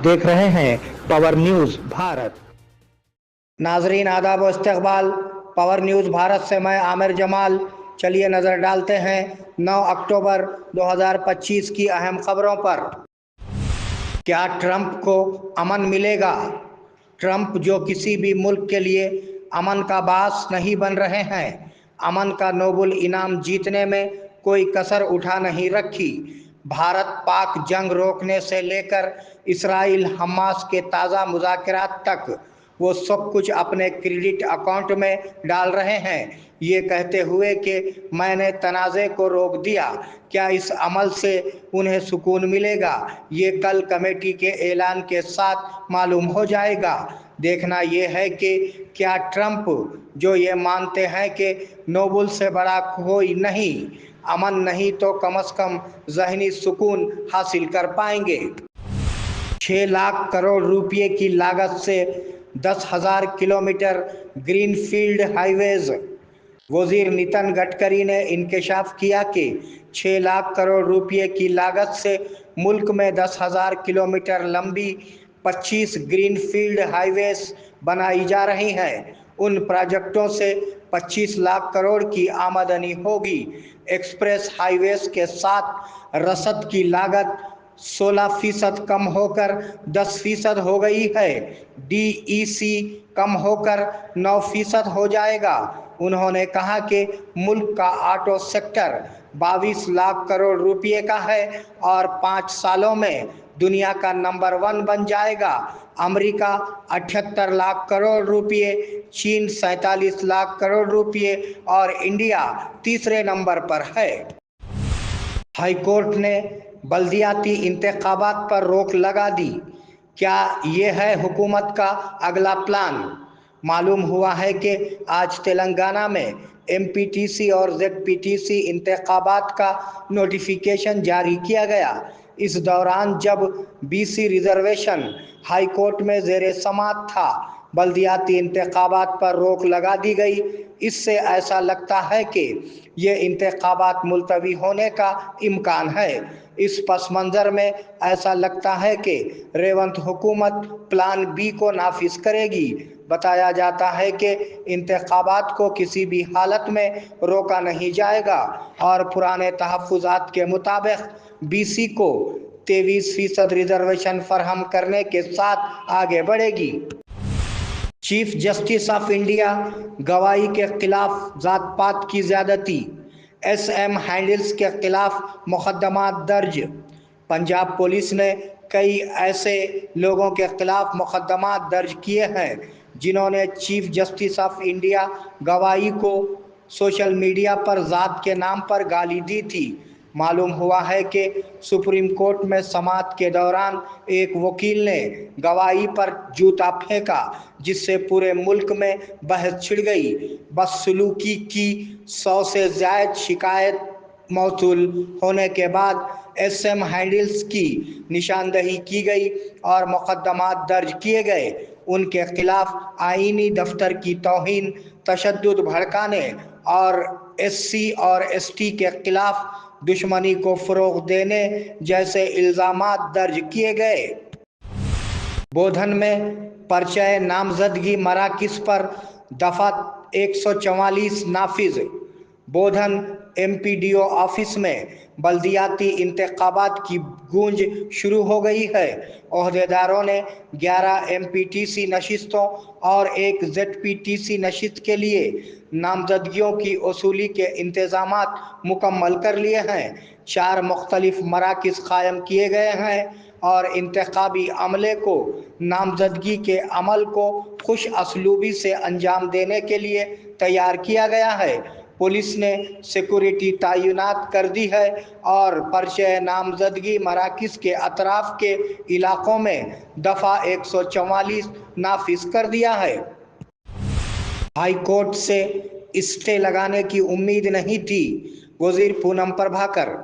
देख रहे हैं पावर न्यूज भारत। नाजरीन आदाब व इस्तकबाल। पावर न्यूज़ भारत से मैं आमिर जमाल। चलिए नज़र डालते हैं 9 अक्टूबर 2025 की अहम खबरों पर। क्या ट्रंप को अमन मिलेगा? ट्रंप जो किसी भी मुल्क के लिए अमन का बास नहीं बन रहे हैं, अमन का नोबेल इनाम जीतने में कोई कसर उठा नहीं रखी। भारत पाक जंग रोकने से लेकर इसराइल हमास के ताज़ा मुज़ाकरात तक वो सब कुछ अपने क्रेडिट अकाउंट में डाल रहे हैं, ये कहते हुए कि मैंने तनाज़े को रोक दिया। क्या इस अमल से उन्हें सुकून मिलेगा? ये कल कमेटी के ऐलान के साथ मालूम हो जाएगा। देखना ये है कि क्या ट्रंप, जो ये मानते हैं कि नोबेल से बड़ा कोई नहीं, अमन नहीं तो कम से कम ज़हनी सुकून हासिल कर पाएंगे। 6 लाख करोड़ रुपए की लागत से 10,000 किलोमीटर ग्रीनफील्ड हाईवेज। वजीर नितिन गडकरी ने इंकशाफ किया कि 6 लाख करोड़ रुपए की लागत से मुल्क में 10,000 किलोमीटर लंबी 25 ग्रीनफील्ड हाईवेज बनाई जा रही हैं। उन प्रोजेक्टों से 25 लाख करोड़ की आमदनी होगी। एक्सप्रेस हाईवेज के साथ रसद की लागत 16% कम होकर 10% हो गई है। DEC कम होकर 9% हो जाएगा। उन्होंने कहा कि मुल्क का ऑटो सेक्टर 22 लाख करोड़ रुपए का है और 5 सालों में दुनिया का नंबर 1 बन जाएगा। अमेरिका 78 लाख करोड़ रुपए, चीन 47 लाख करोड़ रुपए और इंडिया तीसरे नंबर पर है। हाई कोर्ट ने बल्दियाती इंतखाबात पर रोक लगा दी। क्या ये है हुकूमत का अगला प्लान? मालूम हुआ है कि आज तेलंगाना में MPTC और ZPTC इंतखाबात का नोटिफिकेशन जारी किया गया। इस दौरान जब BC रिजर्वेशन हाई कोर्ट में ज़ेरे समाअत था, बल्दियाती इंतखाबात पर रोक लगा दी गई। इससे ऐसा लगता है कि ये इंतखाबात मुलतवी होने का इम्कान है। इस पस मंज़र में ऐसा लगता है कि रेवंत हुकूमत प्लान B को नाफिज करेगी। बताया जाता है कि इंतखाबात को किसी भी हालत में रोका नहीं जाएगा और पुराने तहफ़्फ़ुज़ात के मुताबिक BC को 23% रिजर्वेशन फराहम करने के साथ आगे बढ़ेगी। चीफ जस्टिस ऑफ इंडिया गवाही के खिलाफ जात पात की ज़्यादती, SM हैंडल्स के खिलाफ मुकदमा दर्ज। पंजाब पुलिस ने कई ऐसे लोगों के खिलाफ मुकदमा दर्ज किए हैं जिन्होंने चीफ जस्टिस ऑफ इंडिया गवाही को सोशल मीडिया पर ज़ात के नाम पर गाली दी थी। मालूम हुआ है कि सुप्रीम कोर्ट में समाअत के दौरान एक वकील ने गवाही पर जूता फेंका, जिससे पूरे मुल्क में बहस छिड़ गई। बदसलूकी की 100 से ज़ायद शिकायत मौसूल होने के बाद SM हैंडल्स की निशानदही की गई और मुकदमा दर्ज किए गए। उनके खिलाफ आईनी दफ्तर की तौहीन, तशद्दुद भड़काने और SC और ST के खिलाफ दुश्मनी को फ़रोग़ देने जैसे इल्ज़ामात दर्ज किए गए। बोधन में पर्चे नामजदगी मराकिज़ पर दफ़ा 144 नाफिज। बोधन MPDO ऑफिस में बल्दियाती इंतखाबात की गूंज शुरू हो गई है। ओहदेदारों ने 11 MPTC नशिस्तों और एक ZPTC नशिस्त के लिए नामजदगियों की वसूली के इंतज़ामात मुकम्मल कर लिए हैं। 4 मुख्तलिफ मराकिज़ कायम किए गए हैं और इंतखाबी अमले को नामजदगी के अमल को खुश असलूबी से अंजाम देने के लिए तैयार किया गया है। पुलिस ने सिक्योरिटी तैनात कर दी है और पर्चे नामजदगी मराकिज़ के अतराफ के इलाकों में दफ़ा 144 नाफिज कर दिया है। हाई कोर्ट से स्टे लगाने की उम्मीद नहीं थी, वज़ीर पूनम प्रभाकर।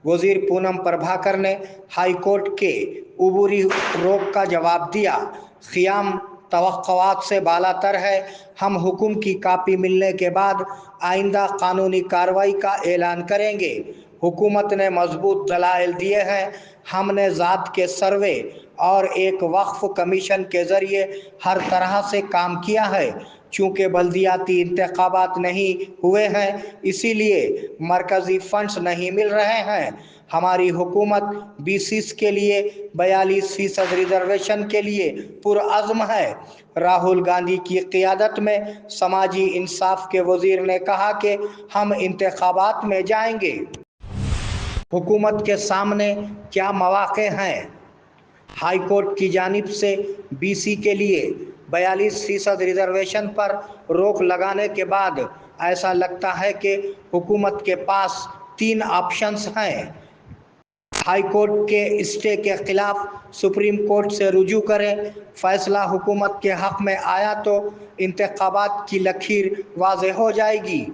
वज़ीर पूनम प्रभाकर ने हाई कोर्ट के उबूरी रोक का जवाब दिया। क़ियाम तवक्कुआत से बालातर है। हम हुक्म की कापी मिलने के बाद आइंदा कानूनी कार्रवाई का ऐलान करेंगे। हुकूमत ने मजबूत दलाइल दिए हैं। हमने ज़ात के सर्वे اور ایک وقف کمیشن کے ذریعے ہر طرح سے کام کیا ہے۔ چونکہ بلدیاتی انتخابات نہیں ہوئے ہیں، اسی لیے مرکزی فنڈز نہیں مل رہے ہیں۔ ہماری حکومت BCs کے لیے 42% ریزرویشن کے لیے پرعزم ہے۔ راہل گاندھی کی قیادت میں سماجی انصاف کے وزیر نے کہا کہ ہم انتخابات میں جائیں گے۔ حکومت کے سامنے کیا مواقع ہیں؟ ہائی کورٹ کی جانب سے BC کے لیے 42% ریزرویشن پر روک لگانے کے بعد ایسا لگتا ہے کہ حکومت کے پاس 3 آپشنز ہیں۔ ہائی کورٹ کے اسٹے کے خلاف سپریم کورٹ سے رجوع کریں۔ فیصلہ حکومت کے حق میں آیا تو انتخابات کی لکیر واضح ہو جائے گی۔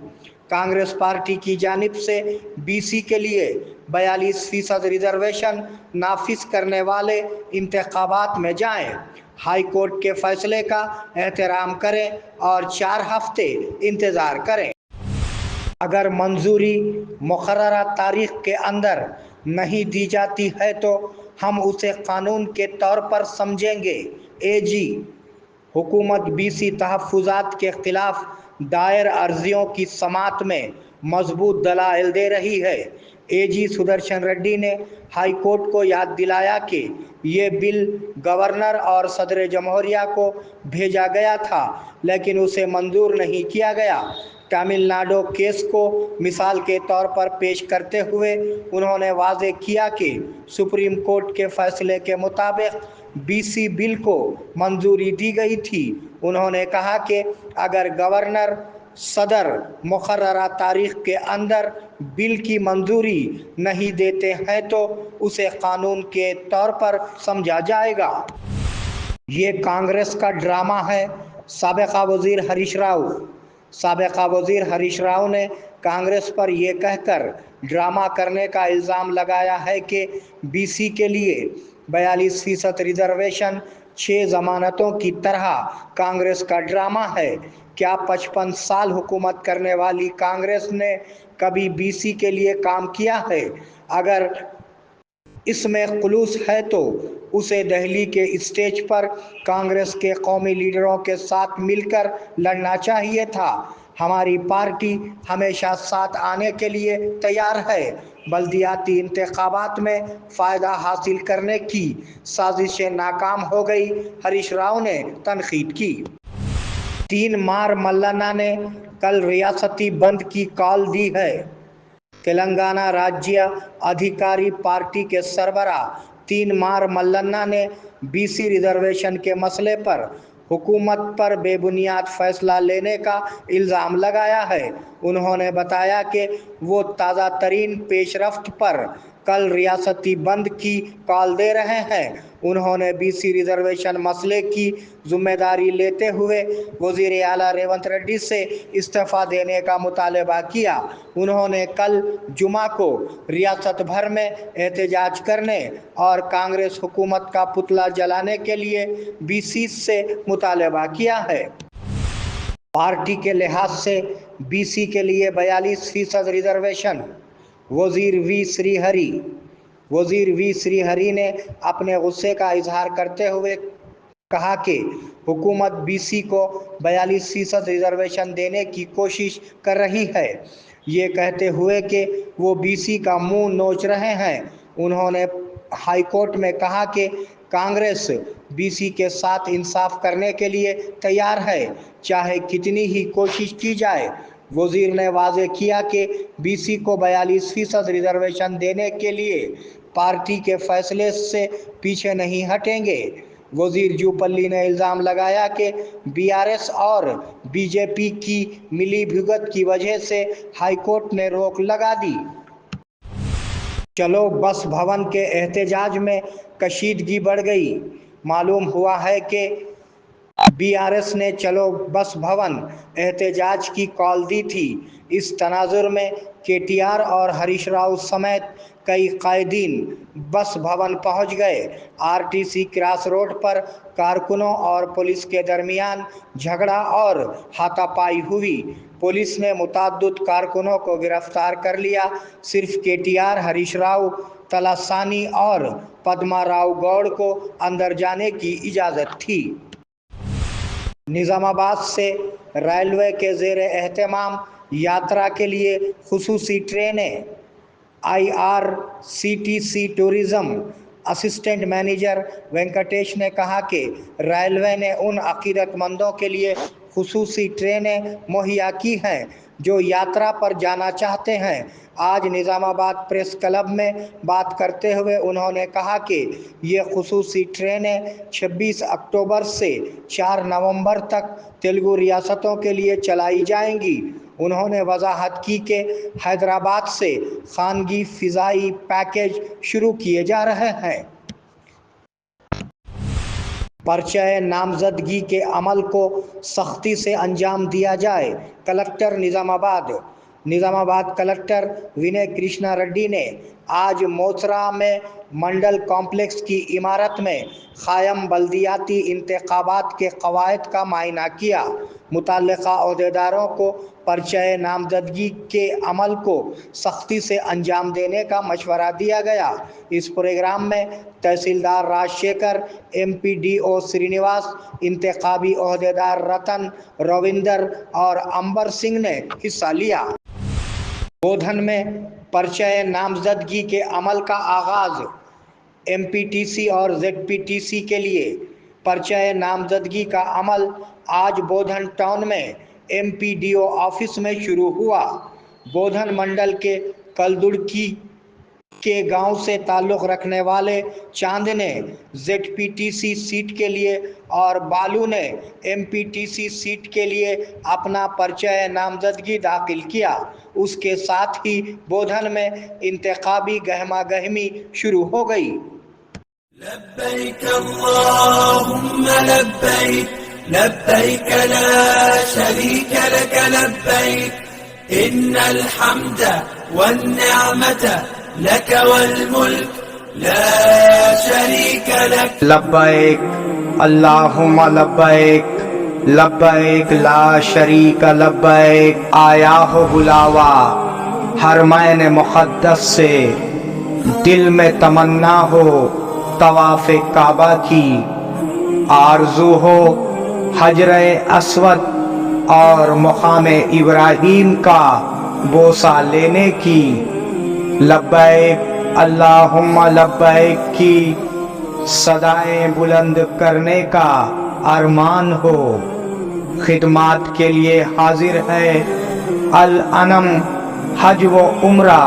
کانگریس پارٹی کی جانب سے BC کے لیے 42% ریزرویشن نافذ کرنے والے انتخابات میں جائیں، ہائی کورٹ کے فیصلے کا احترام کریں اور 4 ہفتے انتظار کریں۔ اگر منظوری مقررہ تاریخ کے اندر نہیں دی جاتی ہے تو ہم اسے قانون کے طور پر سمجھیں گے۔ AG حکومت BC تحفظات کے خلاف دائر عرضیوں کی سماعت میں مضبوط دلائل دے رہی ہے۔ AG سدرشن ریڈی نے ہائی کورٹ کو یاد دلایا کہ یہ بل گورنر اور صدر جمہوریہ کو بھیجا گیا تھا لیکن اسے منظور نہیں کیا گیا۔ تمل ناڈو کیس کو مثال کے طور پر پیش کرتے ہوئے انہوں نے واضح کیا کہ سپریم کورٹ کے فیصلے کے مطابق BC بل کو منظوری دی گئی تھی۔ انہوں نے کہا کہ اگر گورنر صدر مقررہ تاریخ کے اندر بل کی منظوری نہیں دیتے ہیں تو اسے قانون کے طور پر سمجھا جائے گا۔ یہ کانگریس کا ڈرامہ ہے۔ سابقہ وزیر ہریش راؤ نے کانگریس پر یہ کہہ کر ڈرامہ کرنے کا الزام لگایا ہے کہ BC کے لیے 42% ریزرویشن 6 ضمانتوں کی طرح کانگریس کا ڈرامہ ہے۔ کیا 55 سال حکومت کرنے والی کانگریس نے کبھی BC کے لیے کام کیا ہے؟ اگر اس میں خلوص ہے تو اسے دہلی کے اسٹیج پر کانگریس کے قومی لیڈروں کے ساتھ مل کر لڑنا چاہیے تھا۔ ہماری پارٹی ہمیشہ ساتھ آنے کے لیے تیار ہے۔ بلدیاتی انتخابات میں فائدہ حاصل کرنے کی سازشیں ناکام ہو گئی، ہریش راؤ نے تنقید کی۔ 3 مار ملانہ نے کل ریاستی بند کی کال دی ہے۔ تلنگانہ راجیہ ادھیکاری پارٹی کے سربراہ 3 مار ملانہ نے BC ریزرویشن کے مسئلے پر حکومت پر بے بنیاد فیصلہ لینے کا الزام لگایا ہے۔ انہوں نے بتایا کہ وہ تازہ ترین پیش رفت پر کل ریاستی بند کی کال دے رہے ہیں۔ انہوں نے BC ریزرویشن مسئلے کی ذمہ داری لیتے ہوئے وزیر اعلیٰ ریونت ریڈی سے استعفیٰ دینے کا مطالبہ کیا۔ انہوں نے کل جمعہ کو ریاست بھر میں احتجاج کرنے اور کانگریس حکومت کا پتلا جلانے کے لیے BC سے مطالبہ کیا ہے۔ پارٹی کے لحاظ سے BC کے لیے 42% ریزرویشن۔ وزیر وی سری ہری نے اپنے غصے کا اظہار کرتے ہوئے کہا کہ حکومت BC کو 42% ریزرویشن دینے کی کوشش کر رہی ہے، یہ کہتے ہوئے کہ وہ BC کا منہ نوچ رہے ہیں۔ انہوں نے ہائی کورٹ میں کہا کہ کانگریس BC کے ساتھ انصاف کرنے کے لیے تیار ہے، چاہے کتنی ہی کوشش کی جائے۔ وزیر نے واضح کیا کہ BC کو 42% ریزرویشن دینے کے لیے پارٹی کے فیصلے سے پیچھے نہیں ہٹیں گے۔ وزیر جوپلی نے الزام لگایا کہ BRS اور BJP کی ملی بھگت کی وجہ سے ہائی کورٹ نے روک لگا دی۔ چلو بس بھون کے احتجاج میں کشیدگی بڑھ گئی۔ معلوم ہوا ہے کہ BRS نے چلو بس بھون احتجاج کی کال دی تھی۔ اس تناظر میں KTR اور ہریش راؤ سمیت کئی قائدین بس بھون پہنچ گئے۔ RTC کراس روڈ پر کارکنوں اور پولیس کے درمیان جھگڑا اور ہاتھا پائی ہوئی۔ پولیس نے متعدد کارکنوں کو گرفتار کر لیا۔ صرف KTR، ہریش راؤ तलासानी और पद्मा राव गौड़ को अंदर जाने की इजाज़त थी। निज़ामाबाद से रेलवे के ज़ेर एहतमाम यात्रा के लिए खुसूसी ट्रेनें। IRCTC tourism assistant manager Venkatesh ने कहा कि रेलवे ने उन अकीदतमंदों के लिए खुसूसी ट्रेनें मुहैया की हैं जो यात्रा पर जाना चाहते हैं। आज निज़ामाबाद प्रेस क्लब में बात करते हुए उन्होंने कहा कि ये खुसूसी ट्रेनें 26 अक्टूबर से 4 नवंबर तक तेलुगु रियासतों के लिए चलाई जाएंगी। उन्होंने वजाहत की कि हैदराबाद से खानगी फ़िज़ाई पैकेज शुरू किए जा रहे हैं। पर्चे नामजदगी के अमल को सख्ती से अंजाम दिया जाए। कलेक्टर निज़ामाबाद कलेक्टर विनय कृष्णा रेड्डी ने आज मोचरा में मंडल कॉम्प्लेक्स की इमारत में क़ायम बल्दियाती इंतखाबात के क़वायद का मायना किया। मुतल्लिक़ा ओहदेदारों को पर्चे नामजदगी के अमल को सख्ती से अंजाम देने का मशवरा दिया गया। इस प्रोग्राम में तहसीलदार राजशेखर, MPDO श्रीनिवास, इंतखाबी ओहदेदार रतन, रविंदर और अंबर सिंह ने हिस्सा लिया। बोधन में पर्चे नामजदगी के अमल का आगाज़। MPTC और ZPTC के लिए पर्चे नामजदगी का अमल आज बोधन टाउन में MPDO ऑफिस में शुरू हुआ। बोधन मंडल के कलदुड़की के गांव से ताल्लुक़ रखने वाले चांद ने ZPTC सीट के लिए और बालू ने MPTC सीट के लिए अपना पर्चा नामजदगी दाखिल किया। उसके साथ ही बोधन में इंतखाबी गहमा गहमी शुरू हो गई। लब्बैक अल्लाहुम्मा लब्बैक लब्बैक ला शरीक लक लब्बैक इन्नल हम्द वन निअमत लक वल मुल्क ला शरीक लक। लब्बैक अल्लाहुम्मा लब्बैक लब्बैक ला शरीक लब्बैक। आया हो बुलावा हरमैन मुक़द्दस से, दिल में तमन्ना हो तवाफ़े काबा की, आरज़ू हो हजरे अस्वद और मुक़ामे इब्राहीम का बोसा लेने की। लब्बैक अल्लाहुम्मा लब्बैक की सदाएं बुलंद करने का अरमान हो। खिदमात के लिए हाजिर है अल अनम हज व उम्रा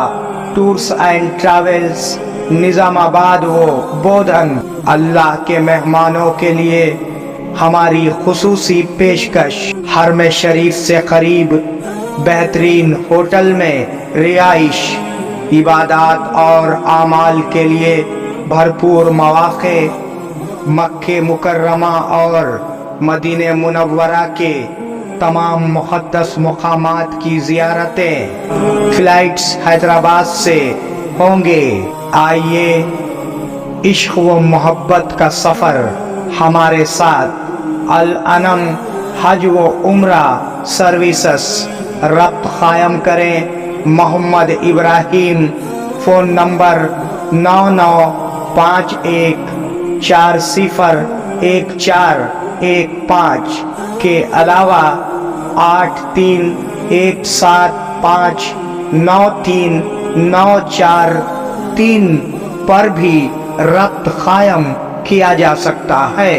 टूर्स एंड ट्रैवल्स, निज़ामाबाद व बोधन। अल्लाह के मेहमानों के लिए हमारी खुसूसी पेशकश। हरम शरीफ से करीब बेहतरीन होटल में रिहाइश, इबादत और आमाल के लिए भरपूर मौक़े। मक्के मुकर्रमा और मदीने मुनव्वरा के तमाम मुक़द्दस मुक़ामात की ज़ियारतें। फ़्लाइट्स हैदराबाद से होंगे। आइए इश्क़ व मोहब्बत का सफ़र हमारे साथ अल अनम हज व उम्रा सर्विसेस रब्त क़ायम करें। मोहम्मद इब्राहीम, फ़ोन नंबर 9951401415 के अलावा 8317593943 पर भी रब्त क़ायम किया जा सकता है।